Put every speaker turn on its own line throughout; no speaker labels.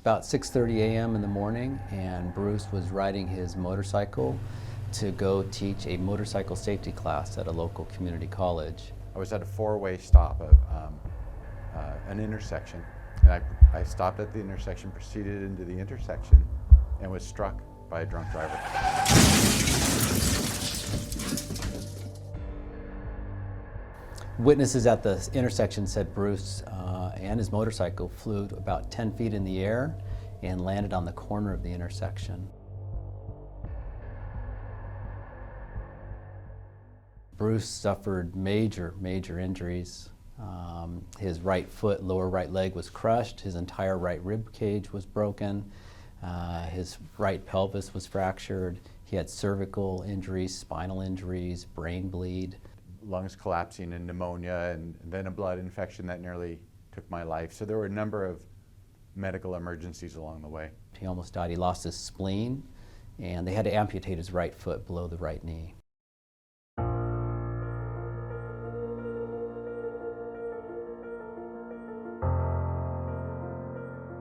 about 6:30 a.m. in the morning, and Bruce was riding his motorcycle to go teach a motorcycle safety class at a local community college.
I was at a four-way stop of an intersection, and I stopped at the intersection, proceeded into the intersection, and was struck by a drunk driver.
Witnesses at the intersection said Bruce and his motorcycle flew about 10 feet in the air and landed on the corner of the intersection. Bruce suffered major injuries. His right foot, lower right leg was crushed. His entire right rib cage was broken. His right pelvis was fractured. He had cervical injuries, spinal injuries, brain bleed.
Lungs collapsing and pneumonia, and then a blood infection that nearly took my life. So there were a number of medical emergencies along the way.
He almost died. He lost his spleen, and they had to amputate his right foot below the right knee.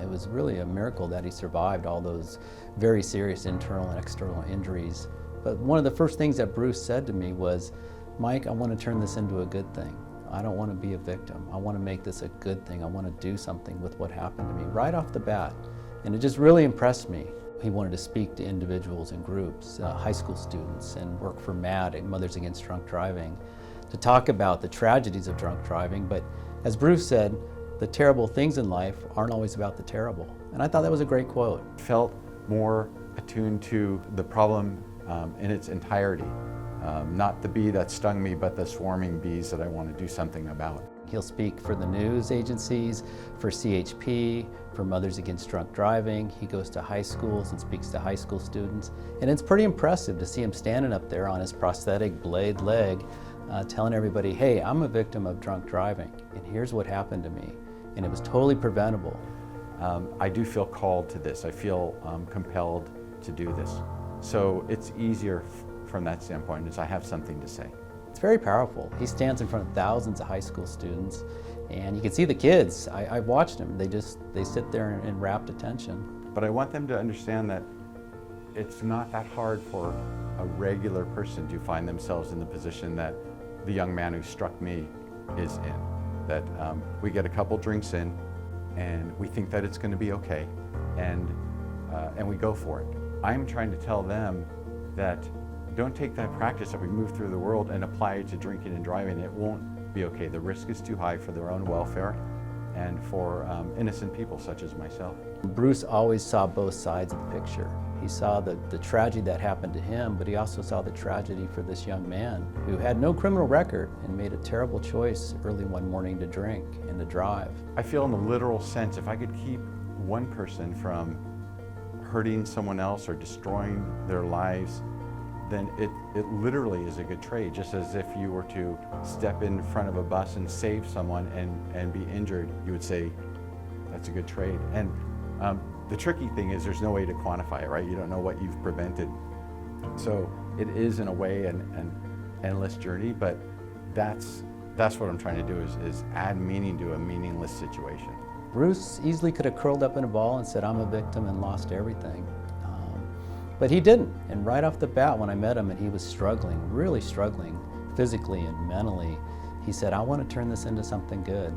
It was really a miracle that he survived all those very serious internal and external injuries. But one of the first things that Bruce said to me was, "Mike, I want to turn this into a good thing. I don't want to be a victim. I want to make this a good thing. I want to do something with what happened to me," right off the bat. And it just really impressed me. He wanted to speak to individuals and groups, high school students, and work for MAD, Mothers Against Drunk Driving, to talk about the tragedies of drunk driving. But as Bruce said, the terrible things in life aren't always about the terrible. And I thought that was a great quote.
Felt more attuned to the problem in its entirety. Not the bee that stung me, but the swarming bees that I want to do something about.
He'll speak for the news agencies, for CHP, for Mothers Against Drunk Driving. He goes to high schools and speaks to high school students. And it's pretty impressive to see him standing up there on his prosthetic blade leg, telling everybody, "Hey, I'm a victim of drunk driving, and here's what happened to me. And it was totally preventable."
I do feel called to this. I feel compelled to do this. So it's easier from that standpoint, as I have something to say.
It's very powerful. He stands in front of thousands of high school students, and you can see the kids. I've watched them. They sit there in rapt attention.
But I want them to understand that it's not that hard for a regular person to find themselves in the position that the young man who struck me is in. That we get a couple drinks in, and we think that it's going to be okay, and we go for it. I'm trying to tell them that don't take that practice that we move through the world and apply it to drinking and driving. It won't be okay. The risk is too high for their own welfare and for innocent people such as myself.
Bruce always saw both sides of the picture. He saw the tragedy that happened to him, but he also saw the tragedy for this young man who had no criminal record and made a terrible choice early one morning to drink and to drive.
I feel in the literal sense, if I could keep one person from hurting someone else or destroying their lives, then it literally is a good trade. Just as if you were to step in front of a bus and save someone and be injured, you would say, that's a good trade. And the tricky thing is there's no way to quantify it, right? You don't know what you've prevented. So it is in a way an endless journey, but that's what I'm trying to do is add meaning to a meaningless situation.
Bruce easily could have curled up in a ball and said, "I'm a victim," and lost everything. But he didn't, and right off the bat when I met him and he was struggling, really struggling, physically and mentally, he said, "I want to turn this into something good."